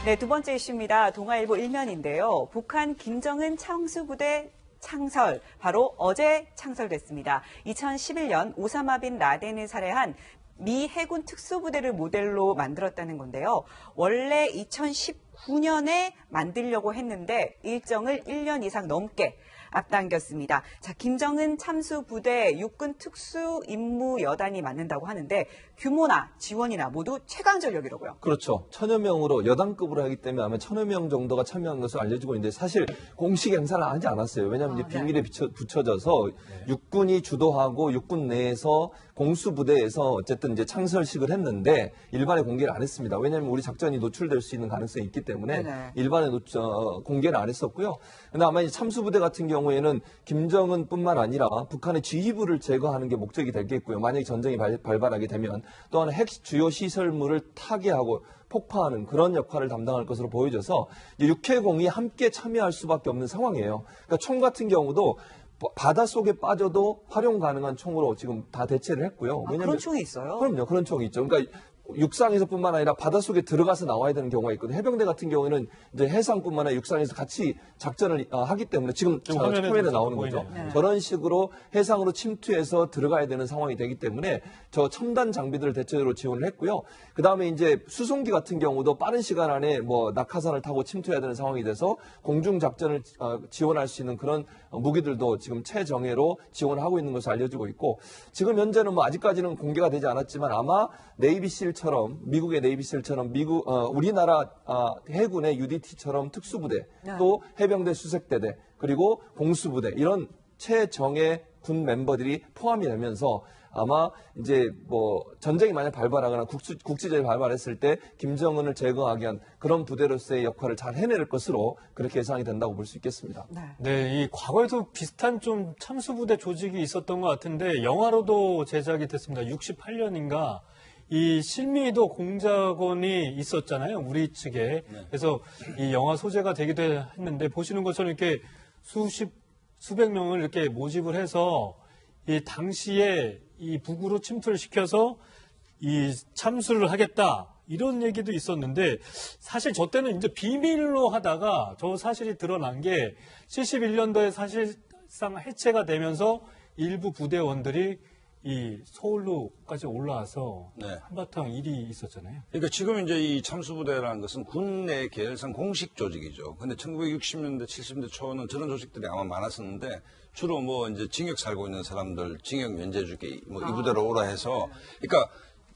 네, 두 번째 이슈입니다. 동아일보 1면인데요. 북한 김정은 창수부대 창설, 바로 어제 창설됐습니다. 2011년 오사마 빈 라덴을 살해한 미 해군 특수부대를 모델로 만들었다는 건데요. 원래 2019년에 만들려고 했는데 일정을 1년 이상 넘게 앞당겼습니다. 자, 김정은 참수부대 육군 특수임무여단이 맡는다고 하는데 규모나 지원이나 모두 최강 전력이라고요. 그렇죠. 1000여 명으로 여단급으로 하기 때문에 아마 1000여 명 정도가 참여한 것으로 알려지고 있는데 사실 공식 행사를 하지 않았어요. 왜냐하면 이제 비밀에 붙여져서 육군이 주도하고 육군 내에서 공수부대에서 어쨌든 이제 창설식을 했는데 일반에 공개를 안 했습니다. 왜냐하면 우리 작전이 노출될 수 있는 가능성이 있기 때문에 일반에 공개를 안 했었고요. 근데 아마 이제 참수부대 같은 경우에는 김정은뿐만 아니라 북한의 지휘부를 제거하는 게 목적이 되겠고요. 만약에 전쟁이 발발하게 되면 또 하나 핵 주요 시설물을 타개하고 폭파하는 그런 역할을 담당할 것으로 보여져서 육해공이 함께 참여할 수밖에 없는 상황이에요. 그러니까 총 같은 경우도 바닷속에 빠져도 활용 가능한 총으로 지금 다 대체를 했고요. 왜냐면 그런 총이 있어요? 그럼요. 그런 총이 있죠. 그러니까 육상에서뿐만 아니라 바닷속에 들어가서 나와야 되는 경우가 있거든요. 해병대 같은 경우에는 이제 해상뿐만 아니라 육상에서 같이 작전을 하기 때문에 지금 화면에 나오는 거죠. 저런 식으로 해상으로 침투해서 들어가야 되는 상황이 되기 때문에 저 첨단 장비들을 대체로 지원을 했고요. 그다음에 이제 수송기 같은 경우도 빠른 시간 안에 뭐 낙하산을 타고 침투해야 되는 상황이 돼서 공중 작전을 지원할 수 있는 그런 무기들도 지금 최정예로 지원하고 있는 것으로 알려지고 있고 지금 현재는 뭐 아직까지는 공개가 되지 않았지만 아마 네이비실처럼 미국의 네이비실처럼 우리나라 해군의 UDT처럼 특수부대 또 해병대 수색대대 그리고 공수부대 이런 최정예 군 멤버들이 포함이 되면서 아마 이제 뭐 전쟁이 만약 발발하거나 국지전이 발발했을 때 김정은을 제거하기 위한 그런 부대로서의 역할을 잘 해낼 것으로 그렇게 예상이 된다고 볼 수 있겠습니다. 네, 이 과거에도 비슷한 좀 참수부대 조직이 있었던 것 같은데 영화로도 제작이 됐습니다. 68년인가 이 실미도 공작원이 있었잖아요. 우리 측에. 그래서 이 영화 소재가 되기도 했는데 보시는 것처럼 이렇게 수백 명을 이렇게 모집을 해서 이 당시에 이 북으로 침투를 시켜서 이 참수를 하겠다 이런 얘기도 있었는데 사실 저 때는 이제 비밀로 하다가 저 사실이 드러난 게 71년도에 사실상 해체가 되면서 일부 부대원들이 이 서울로까지 올라와서 한바탕 일이 있었잖아요. 그러니까 지금 이제 이 참수부대라는 것은 군 내 계열상 공식 조직이죠. 근데 1960년대, 70년대 초는 저런 조직들이 아마 많았었는데 주로 뭐 이제 징역 살고 있는 사람들, 징역 면제 주기 뭐 이 부대로 오라 해서 그러니까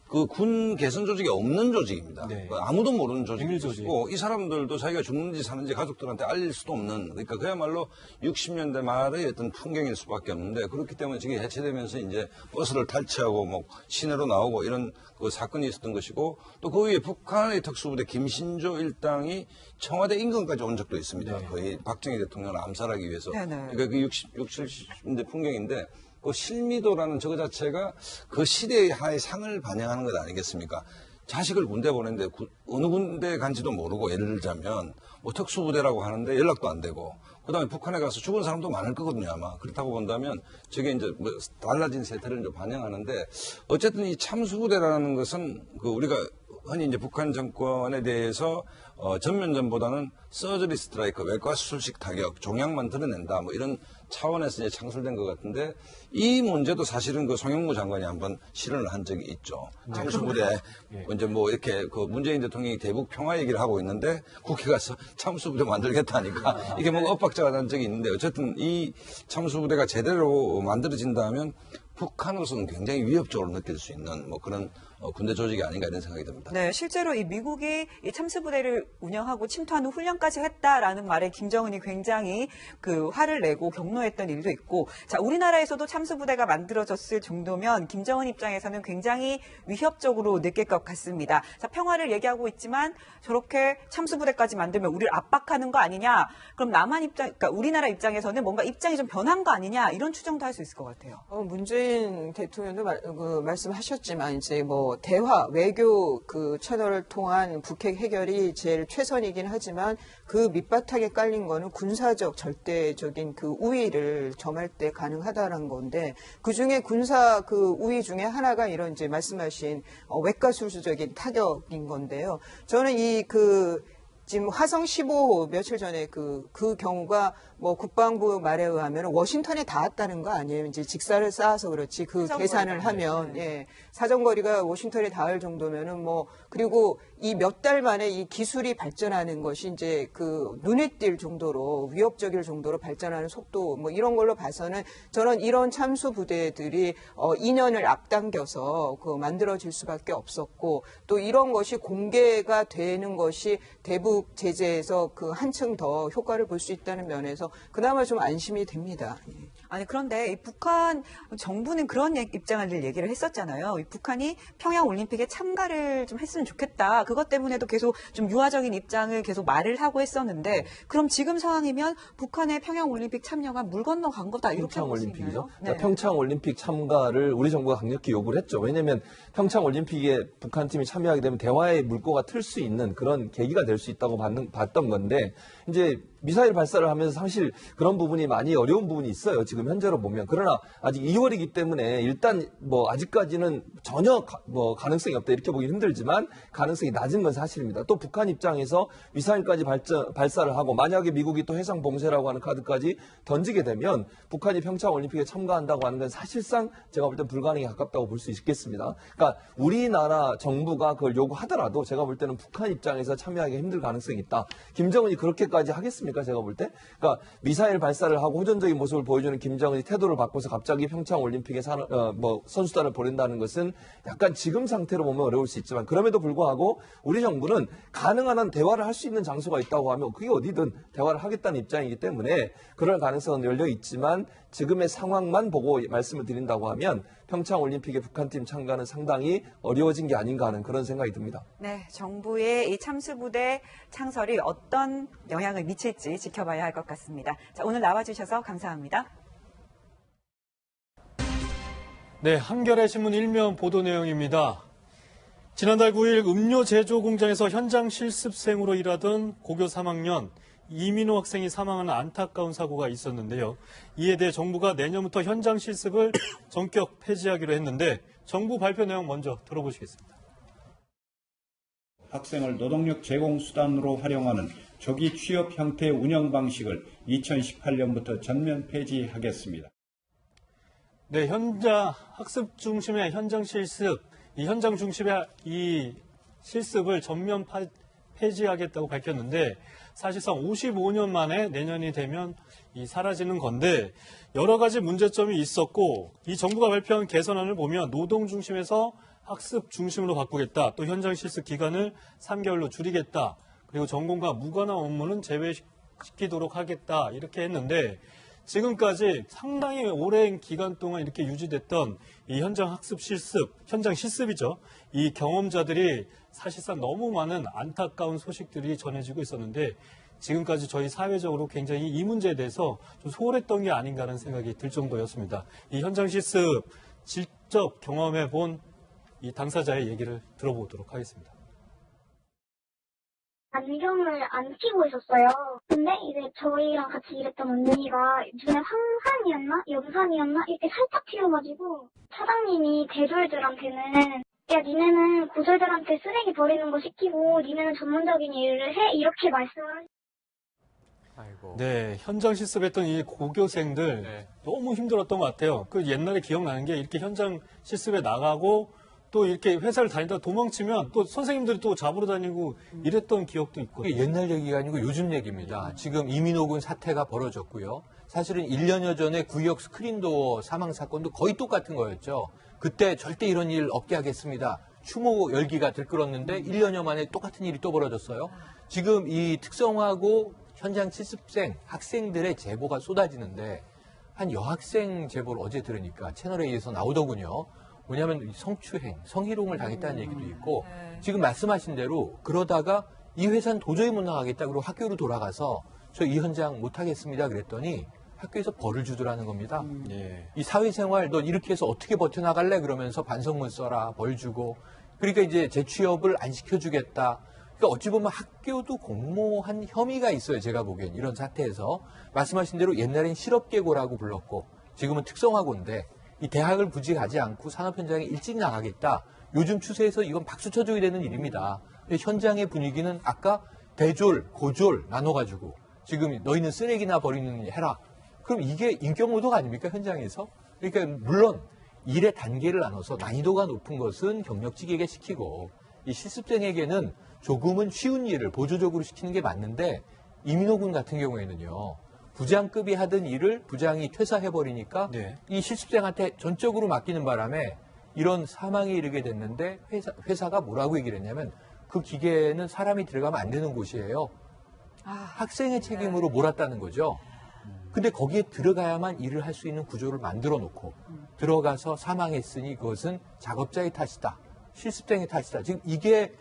그 군 개선 조직이 없는 조직입니다. 아무도 모르는 조직이고 이 사람들도 자기가 죽는지 사는지 가족들한테 알릴 수도 없는 그러니까 그야말로 60년대 말의 어떤 풍경일 수밖에 없는데 그렇기 때문에 지금 해체되면서 이제 버스를 탈취하고 뭐 시내로 나오고 이런 그 사건이 있었던 것이고 또 그 위에 북한의 특수부대 김신조 일당이 청와대 인근까지 온 적도 있습니다. 거의 박정희 대통령을 암살하기 위해서. 그러니까 그 60, 70년대 풍경인데 그 실미도라는 저거 자체가 그 시대의 하나의 상을 반영하는 것 아니겠습니까? 자식을 군대 보냈는데 어느 군대 간지도 모르고 예를 들자면 뭐 특수부대라고 하는데 연락도 안 되고 그다음에 북한에 가서 죽은 사람도 많을 거거든요 아마. 그렇다고 본다면 저게 이제 뭐 달라진 세태를 이제 반영하는데 어쨌든 이 참수부대라는 것은 그 우리가 흔히 이제 북한 정권에 대해서 전면전보다는 서저리 스트라이크, 외과 수술식 타격, 종양만 드러낸다 뭐 이런 차원에서 이제 창설된 것 같은데 이 문제도 사실은 그 송영무 장관이 한번 실언을 한 적이 있죠. 참수부대 이제 뭐 이렇게 그 문재인 대통령이 대북 평화 얘기를 하고 있는데 국회 가서 참수부대 만들겠다니까 이게 뭐 엇박자가 난 적이 있는데 어쨌든 이 참수부대가 제대로 만들어진다면 북한으로서는 굉장히 위협적으로 느낄 수 있는 뭐 그런 군대 조직이 아닌가 이런 생각이 듭니다. 네, 실제로 이 미국이 이 참수부대를 운영하고 침투하는 훈련까지 했다라는 말에 김정은이 굉장히 그 화를 내고 격노했던 일도 있고, 자, 우리나라에서도 참수부대가 만들어졌을 정도면 김정은 입장에서는 굉장히 위협적으로 느낄 것 같습니다. 자, 평화를 얘기하고 있지만 저렇게 참수부대까지 만들면 우리를 압박하는 거 아니냐? 그럼 그러니까 우리나라 입장에서는 뭔가 입장이 좀 변한 거 아니냐? 이런 추정도 할 수 있을 것 같아요. 문재인 대통령도 말씀하셨지만 이제 뭐 대화, 외교 그 채널을 통한 북핵 해결이 제일 최선이긴 하지만 그 밑바탕에 깔린 거는 군사적 절대적인 그 우위를 점할 때 가능하다라는 건데 그 중에 군사 그 우위 중에 하나가 이런 이제 말씀하신 외과수술적인 타격인 건데요. 저는 지금 화성 15호 며칠 전에 그 경우가 뭐 국방부 말에 의하면 워싱턴에 닿았다는 거 아니에요. 이제 직사를 쌓아서 그렇지 그 계산을 하면 예. 사정거리가 워싱턴에 닿을 정도면은 뭐 그리고 이 몇 달 만에 이 기술이 발전하는 것이 이제 그 눈에 띌 정도로 위협적일 정도로 발전하는 속도 뭐 이런 걸로 봐서는 저는 이런 참수 부대들이 2년을 앞당겨서 그 만들어질 수밖에 없었고 또 이런 것이 공개가 되는 것이 대북 제재에서 그 한층 더 효과를 볼 수 있다는 면에서 그나마 좀 안심이 됩니다. 아니 그런데 이 북한 정부는 그런 입장을 얘기를 했었잖아요. 이 북한이 평양 올림픽에 참가를 좀 했으면 좋겠다. 그것 때문에도 계속 좀 유화적인 입장을 계속 말을 하고 했었는데 그럼 지금 상황이면 북한의 평양 올림픽 참여가 물 건너 간 거다 이렇게 평창 볼 수 올림픽이죠. 있나요? 그러니까 평창 올림픽 참가를 우리 정부가 강력히 요구를 했죠. 왜냐하면 평창 올림픽에 북한 팀이 참여하게 되면 대화의 물꼬가 틀 수 있는 그런 계기가 될 수 있다고 봤던 건데 이제 미사일 발사를 하면서 사실 그런 부분이 많이 어려운 부분이 있어요. 지금 현재로 보면. 그러나 아직 2월이기 때문에 일단 뭐 아직까지는 전혀 가능성이 없다 이렇게 보기 힘들지만 가능성이 낮은 건 사실입니다. 또 북한 입장에서 미사일까지 발사를 하고 만약에 미국이 또 해상 봉쇄라고 하는 카드까지 던지게 되면 북한이 평창 올림픽에 참가한다고 하는 건 사실상 제가 볼 때 불가능에 가깝다고 볼 수 있겠습니다. 그러니까 우리나라 정부가 그걸 요구하더라도 제가 볼 때는 북한 입장에서 참여하기 힘들 가능성이 있다. 김정은이 그렇게까지 하겠습니까? 제가 볼 때. 그러니까 미사일 발사를 하고 호전적인 모습을 보여주는 김정은이 태도를 바꿔서 갑자기 평창 올림픽에 선수단을 보낸다는 것은 약간 지금 상태로 보면 어려울 수 있지만 그럼에도 불구하고 우리 정부는 가능한 한 대화를 할 수 있는 장소가 있다고 하면 그게 어디든 대화를 하겠다는 입장이기 때문에 그럴 가능성은 열려 있지만 지금의 상황만 보고 말씀을 드린다고 하면 평창 올림픽에 북한팀 참가는 상당히 어려워진 게 아닌가 하는 그런 생각이 듭니다. 네, 정부의 이 참수부대 창설이 어떤 영향을 미칠지 지켜봐야 할 것 같습니다. 자, 오늘 나와주셔서 감사합니다. 네, 한겨레 신문 일면 보도 내용입니다. 지난달 9일 음료 제조 공장에서 현장 실습생으로 일하던 고교 3학년 이민호 학생이 사망하는 안타까운 사고가 있었는데요. 이에 대해 정부가 내년부터 현장 실습을 전격 폐지하기로 했는데 정부 발표 내용 먼저 들어보시겠습니다. 학생을 노동력 제공 수단으로 활용하는 조기 취업 형태 운영 방식을 2018년부터 전면 폐지하겠습니다. 네, 현장 학습 중심의 현장 실습, 이 현장 중심의 이 실습을 전면 폐지하겠다고 밝혔는데 사실상 55년 만에 내년이 되면 사라지는 건데 여러 가지 문제점이 있었고 이 정부가 발표한 개선안을 보면 노동 중심에서 학습 중심으로 바꾸겠다. 또 현장 실습 기간을 3개월로 줄이겠다. 그리고 전공과 무관한 업무는 제외시키도록 하겠다. 이렇게 했는데 지금까지 상당히 오랜 기간 동안 이렇게 유지됐던 이 현장 학습 실습, 현장 실습이죠. 이 경험자들이 사실상 너무 많은 안타까운 소식들이 전해지고 있었는데 지금까지 저희 사회적으로 굉장히 이 문제에 대해서 좀 소홀했던 게 아닌가라는 생각이 들 정도였습니다. 이 현장 실습 직접 경험해 본 이 당사자의 얘기를 들어보도록 하겠습니다. 안경을 안 끼고 있었어요. 근데 이제 저희랑 같이 일했던 언니가 눈에 황산이었나? 염산이었나? 이렇게 살짝 튀어가지고 사장님이 대졸들한테는 야 니네는 고졸들한테 쓰레기 버리는 거 시키고 니네는 전문적인 일을 해? 이렇게 말씀을 아이고. 네, 현장 실습했던 이 고교생들 너무 힘들었던 것 같아요. 그 옛날에 기억나는 게 이렇게 현장 실습에 나가고 또 이렇게 회사를 다니다가 도망치면 또 선생님들이 또 잡으러 다니고 이랬던 기억도 있거든요. 이게 옛날 얘기가 아니고 요즘 얘기입니다. 지금 이민호 군 사태가 벌어졌고요. 사실은 1년여 전에 구역 스크린도어 사망 사건도 거의 똑같은 거였죠. 그때 절대 이런 일 없게 하겠습니다. 추모 열기가 들끓었는데 1년여 만에 똑같은 일이 또 벌어졌어요. 지금 이 특성화고 현장 실습생 학생들의 제보가 쏟아지는데 한 여학생 제보를 어제 들으니까 채널A에서 나오더군요. 뭐냐면 성추행, 성희롱을 당했다는 얘기도 있고 지금 말씀하신 대로 그러다가 이 회사는 도저히 못 나가겠다 그러고 학교로 돌아가서 저 이 현장 못 하겠습니다 그랬더니 학교에서 벌을 주더라는 겁니다. 이 사회생활 너 이렇게 해서 어떻게 버텨나갈래 그러면서 반성문 써라 벌 주고 그러니까 이제 재취업을 안 시켜주겠다. 그러니까 어찌 보면 학교도 공모한 혐의가 있어요. 제가 보기엔 이런 사태에서 말씀하신 대로 옛날엔 실업계고라고 불렀고 지금은 특성화고인데 이 대학을 굳이 가지 않고 산업 현장에 일찍 나가겠다. 요즘 추세에서 이건 박수 쳐줘야 되는 일입니다. 현장의 분위기는 아까 대졸, 고졸 나눠가지고 지금 너희는 쓰레기나 버리는 해라. 그럼 이게 인격모독 아닙니까, 현장에서? 그러니까 물론 일의 단계를 나눠서 난이도가 높은 것은 경력직에게 시키고 이 실습생에게는 조금은 쉬운 일을 보조적으로 시키는 게 맞는데 이민호 군 같은 경우에는요. 부장급이 하던 일을 부장이 퇴사해버리니까 네. 이 실습생한테 전적으로 맡기는 바람에 이런 사망에 이르게 됐는데 회사가 뭐라고 얘기를 했냐면 그 기계는 사람이 들어가면 안 되는 곳이에요. 학생의 책임으로 몰았다는 거죠. 근데 거기에 들어가야만 일을 할 수 있는 구조를 만들어 놓고 들어가서 사망했으니 그것은 작업자의 탓이다. 실습생의 탓이다. 지금 이게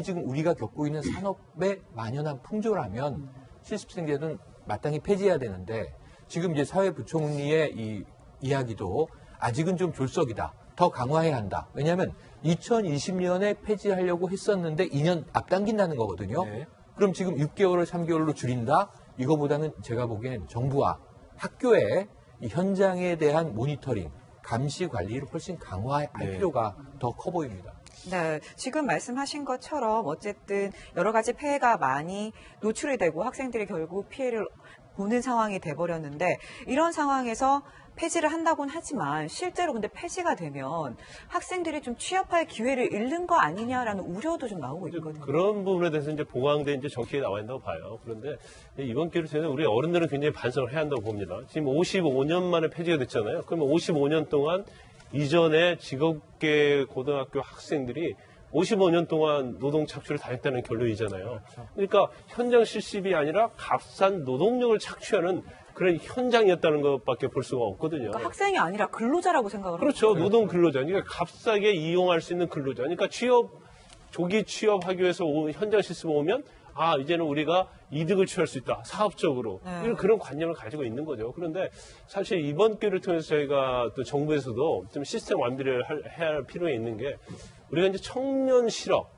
지금 우리가 겪고 있는 산업의 만연한 풍조라면 실습생제도는 마땅히 폐지해야 되는데 지금 이제 사회부총리의 이 이야기도 아직은 좀 졸속이다. 더 강화해야 한다. 왜냐하면 2020년에 폐지하려고 했었는데 2년 앞당긴다는 거거든요. 네. 그럼 지금 6개월을 3개월로 줄인다? 이거보다는 제가 보기엔 정부와 학교의 이 현장에 대한 모니터링, 감시 관리를 훨씬 강화할 필요가 더 커 보입니다. 네, 지금 말씀하신 것처럼 어쨌든 여러 가지 폐해가 많이 노출이 되고 학생들이 결국 피해를 보는 상황이 돼버렸는데 이런 상황에서 폐지를 한다고는 하지만 실제로 근데 폐지가 되면 학생들이 좀 취업할 기회를 잃는 거 아니냐라는 우려도 좀 나오고 있거든요. 그런 부분에 대해서 이제 보강된 이제 정책이 나와 있다고 봐요. 그런데 이번 기회를 통해서 우리 어른들은 굉장히 반성을 해야 한다고 봅니다. 지금 55년 만에 폐지가 됐잖아요. 그러면 55년 동안 이전에 직업계 고등학교 학생들이 55년 동안 노동 착취를 다 했다는 결론이잖아요. 그러니까 현장 실습이 아니라 값싼 노동력을 착취하는 그런 현장이었다는 것밖에 볼 수가 없거든요. 그러니까 학생이 아니라 근로자라고 생각을 그렇죠. 하거든요. 노동 근로자. 그러니까 값싸게 이용할 수 있는 근로자. 그러니까 조기 취업하기 위해서 현장 실습 오면 이제는 우리가 이득을 취할 수 있다. 사업적으로. 이런 그런 관념을 가지고 있는 거죠. 그런데 사실 이번 기회를 통해서 저희가 또 정부에서도 좀 시스템 완비를 해야 할 필요가 있는 게 우리가 이제 청년 실업,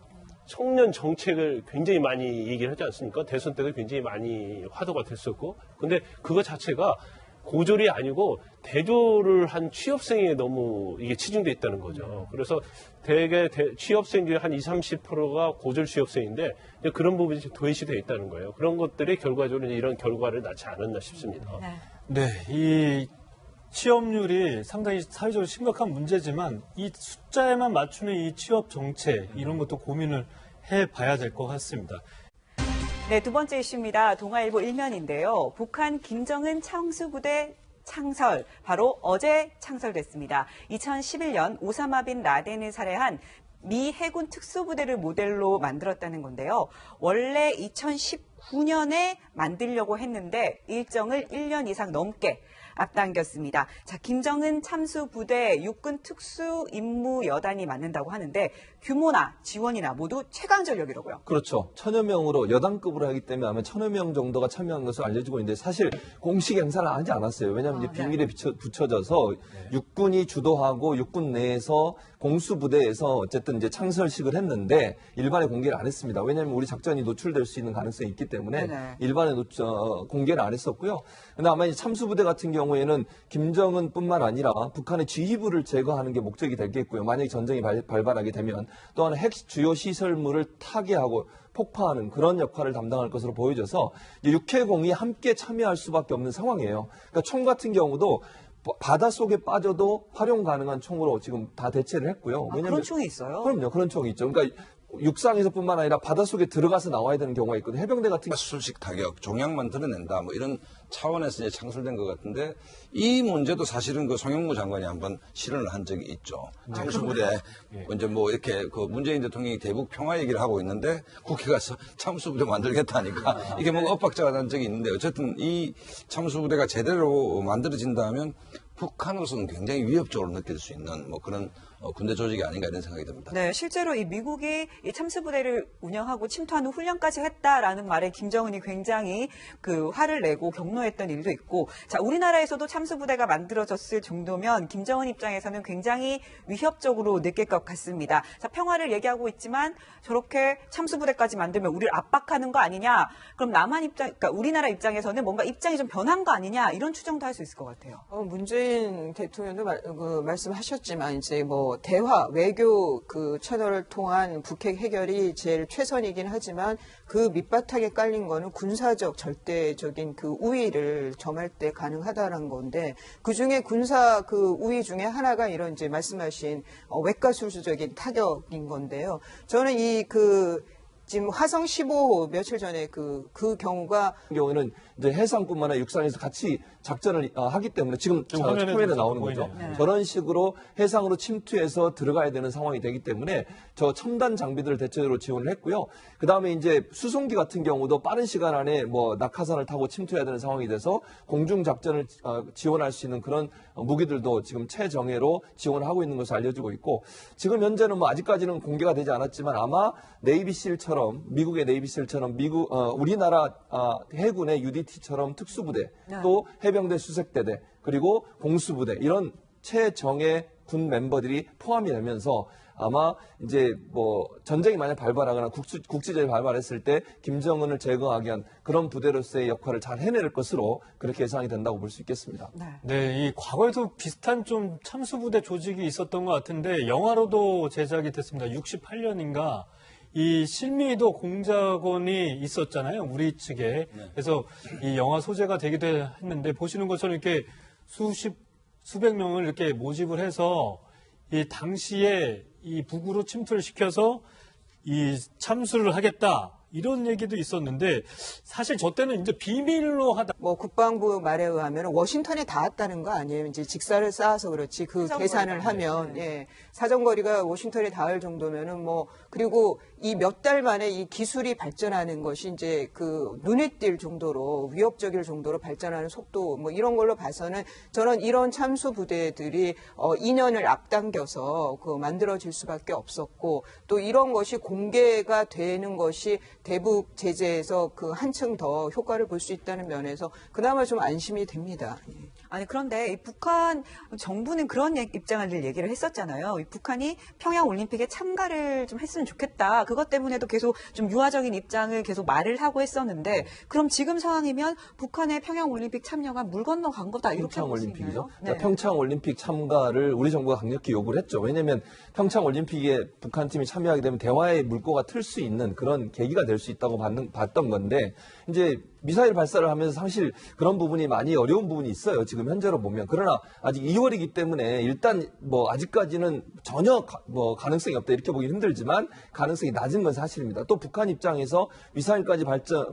청년 정책을 굉장히 많이 얘기를 하지 않습니까? 대선 때도 굉장히 많이 화두가 됐었고. 근데 그거 자체가 고졸이 아니고 대졸을 한 취업생에 너무 이게 치중돼 있다는 거죠. 그래서 대개 취업생 중에 한 20, 30%가 고졸 취업생인데 그런 부분이 도외시되어 있다는 거예요. 그런 것들이 결과적으로 이런 결과를 낳지 않았나 싶습니다. 네, 이 취업률이 상당히 사회적으로 심각한 문제지만 이 숫자에만 맞추는 이 취업 정책 이런 것도 고민을 해봐야 될 것 같습니다. 네, 두 번째 이슈입니다. 동아일보 1면인데요. 북한 김정은 창수부대 창설, 바로 어제 창설됐습니다. 2011년 오사마 빈 라덴을 살해한 미 해군 특수부대를 모델로 만들었다는 건데요. 원래 2019년에 만들려고 했는데 일정을 1년 이상 넘게 앞당겼습니다. 자, 김정은 참수부대 육군 특수임무여단이 맡는다고 하는데 규모나 지원이나 모두 최강 전력이라고요. 그렇죠. 1000여 명으로 여단급으로 하기 때문에 아마 1000여 명 정도가 참여한 것으로 알려지고 있는데 사실 공식 행사를 하지 않았어요. 왜냐하면 이제 비밀에 붙여져서 육군이 주도하고 육군 내에서 공수부대에서 어쨌든 이제 창설식을 했는데 일반에 공개를 안 했습니다. 왜냐하면 우리 작전이 노출될 수 있는 가능성이 있기 때문에 일반에 공개를 안 했었고요. 근데 아마 이 참수부대 같은 경우에는 김정은뿐만 아니라 북한의 지휘부를 제거하는 게 목적이 되겠고요. 만약에 전쟁이 발발하게 되면 또한 핵 주요 시설물을 타개하고 폭파하는 그런 역할을 담당할 것으로 보여져서 육해공이 함께 참여할 수밖에 없는 상황이에요. 그러니까 총 같은 경우도 바닷속에 빠져도 활용 가능한 총으로 지금 다 대체를 했고요. 왜냐면 그런 총이 있어요? 그럼요. 그런 총이 있죠. 그러니까 육상에서뿐만 아니라 바닷속에 들어가서 나와야 되는 경우가 있거든요. 해병대 같은 경우 수식 타격, 종양만 드러낸다, 뭐 이런 차원에서 이제 창설된 것 같은데 이 문제도 사실은 그 송영무 장관이 한번 실언을 한 적이 있죠. 참수부대 이제 뭐 이렇게 그 문재인 대통령이 대북 평화 얘기를 하고 있는데 국회 가서 참수부대 만들겠다니까 이게 뭐 엇박자가 난 적이 있는데 어쨌든 이 참수부대가 제대로 만들어진다면 북한으로서는 굉장히 위협적으로 느낄 수 있는 뭐 그런 군대 조직이 아닌가 이런 생각이 듭니다. 네, 실제로 이 미국이 이 참수부대를 운영하고 침투하는 훈련까지 했다라는 말에 김정은이 굉장히 그 화를 내고 격노했던 일도 있고, 자, 우리나라에서도 참수부대가 만들어졌을 정도면 김정은 입장에서는 굉장히 위협적으로 느낄 것 같습니다. 자, 평화를 얘기하고 있지만 저렇게 참수부대까지 만들면 우리를 압박하는 거 아니냐? 그럼 그러니까 우리나라 입장에서는 뭔가 입장이 좀 변한 거 아니냐? 이런 추정도 할 수 있을 것 같아요. 문재인 대통령도 말씀하셨지만 이제 뭐 뭐 대화, 외교 그 채널을 통한 북핵 해결이 제일 최선이긴 하지만 그 밑바탕에 깔린 거는 군사적 절대적인 그 우위를 점할 때 가능하다는 건데 그 중에 군사 그 우위 중에 하나가 이런 이제 말씀하신 외과수술적인 타격인 건데요. 저는 지금 화성 15호 며칠 전에 그 경우가 경우에는 이제 해상뿐만 아니라 육상에서 같이 작전을 하기 때문에 지금 화면에 나오는 거죠. 네. 저런 식으로 해상으로 침투해서 들어가야 되는 상황이 되기 때문에 저 첨단 장비들을 대체적으로 지원을 했고요. 그 다음에 이제 수송기 같은 경우도 빠른 시간 안에 뭐 낙하산을 타고 침투해야 되는 상황이 돼서 공중 작전을 지원할 수 있는 그런 무기들도 지금 최정예로 지원을 하고 있는 것으로 알려지고 있고 지금 현재는 뭐 아직까지는 공개가 되지 않았지만 아마 네이비실처럼 미국의 네이비실처럼 우리나라 해군의 UDT처럼 특수부대 또 해병대 수색대대 그리고 공수부대 이런 최정예 군 멤버들이 포함이 되면서 아마 이제 뭐 전쟁이 만약 발발하거나 국지전이 발발했을 때 김정은을 제거하기 위한 그런 부대로서의 역할을 잘 해낼 것으로 그렇게 예상이 된다고 볼 수 있겠습니다. 네, 이 과거에도 비슷한 좀 참수부대 조직이 있었던 것 같은데 영화로도 제작이 됐습니다. 68년인가 이 실미도 공작원이 있었잖아요. 우리 측에. 그래서 이 영화 소재가 되기도 했는데 보시는 것처럼 이렇게 수백 명을 이렇게 모집을 해서 이 당시에 이 북으로 침투를 시켜서 이 참수를 하겠다. 이런 얘기도 있었는데 사실 저 때는 이제 비밀로 하다. 뭐 국방부 말에 의하면 워싱턴에 닿았다는 거 아니에요. 이제 직사를 쌓아서 그렇지 그 계산을 하면 예. 사정거리가 워싱턴에 닿을 정도면은 뭐 그리고 이 몇 달 만에 이 기술이 발전하는 것이 이제 그 눈에 띌 정도로 위협적일 정도로 발전하는 속도 뭐 이런 걸로 봐서는 저는 이런 참수 부대들이 2년을 앞당겨서 그 만들어질 수밖에 없었고 또 이런 것이 공개가 되는 것이 대북 제재에서 그 한층 더 효과를 볼 수 있다는 면에서 그나마 좀 안심이 됩니다. 아니 그런데 이 북한 정부는 그런 입장을 얘기를 했었잖아요. 이 북한이 평양 올림픽에 참가를 좀 했으면 좋겠다. 그것 때문에도 계속 좀 유화적인 입장을 계속 말을 하고 했었는데 그럼 지금 상황이면 북한의 평양 올림픽 참여가 물 건너간 거다 이렇게 평창 볼 수 올림픽이죠. 있나요? 그러니까 평창 올림픽 참가를 우리 정부가 강력히 요구를 했죠. 왜냐하면 평창 올림픽에 북한 팀이 참여하게 되면 대화의 물꼬가 틀 수 있는 그런 계기가 될 수 있다고 봤던 건데 이제 미사일 발사를 하면서 사실 그런 부분이 많이 어려운 부분이 있어요. 지금 현재로 보면. 그러나 아직 2월이기 때문에 일단 뭐 아직까지는 전혀 가능성이 없다 이렇게 보기 힘들지만 가능성이 낮은 건 사실입니다. 또 북한 입장에서 미사일까지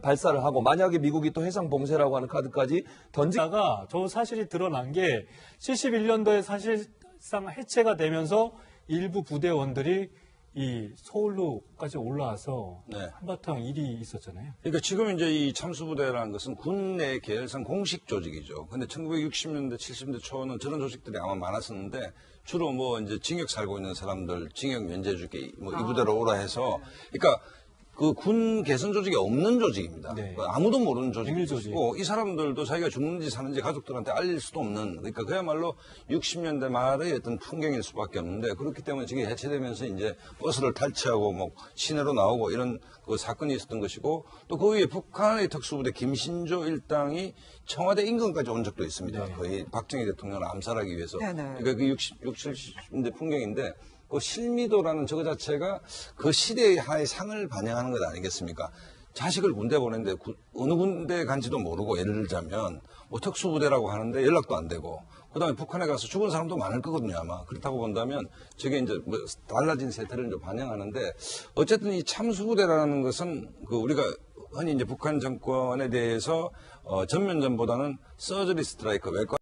발사를 하고 만약에 미국이 또 해상 봉쇄라고 하는 카드까지 던지다가 저 사실이 드러난 게 71년도에 사실상 해체가 되면서 일부 부대원들이 이 서울로까지 올라와서 한바탕 일이 있었잖아요. 그러니까 지금 이제 이 참수부대라는 것은 군 내 계열상 공식 조직이죠. 근데 1960년대, 70년대 초는 저런 조직들이 아마 많았었는데 주로 뭐 이제 징역 살고 있는 사람들 징역 면제주기 뭐 이 부대로 오라 해서 그러니까 그 군 개선 조직이 없는 조직입니다. 네. 아무도 모르는 조직이고 이 사람들도 자기가 죽는지 사는지 가족들한테 알릴 수도 없는 그러니까 그야말로 60년대 말의 어떤 풍경일 수밖에 없는데 그렇기 때문에 지금 해체되면서 이제 버스를 탈취하고 뭐 시내로 나오고 이런 그 사건이 있었던 것이고 또 그 위에 북한의 특수부대 김신조 일당이 청와대 인근까지 온 적도 있습니다. 네. 거의 박정희 대통령을 암살하기 위해서. 네네. 그러니까 그 60, 70년대 풍경인데 그 실미도라는 저거 자체가 그 시대의 하나의 상을 반영하는 것 아니겠습니까? 자식을 군대 보냈는데 어느 군대 간지도 모르고 예를 들자면 뭐 특수부대라고 하는데 연락도 안 되고 그다음에 북한에 가서 죽은 사람도 많을 거거든요 아마. 그렇다고 본다면 저게 이제 뭐 달라진 세태를 이제 반영하는데 어쨌든 이 참수부대라는 것은 그 우리가 흔히 이제 북한 정권에 대해서 전면전보다는 서저리 스트라이크 외과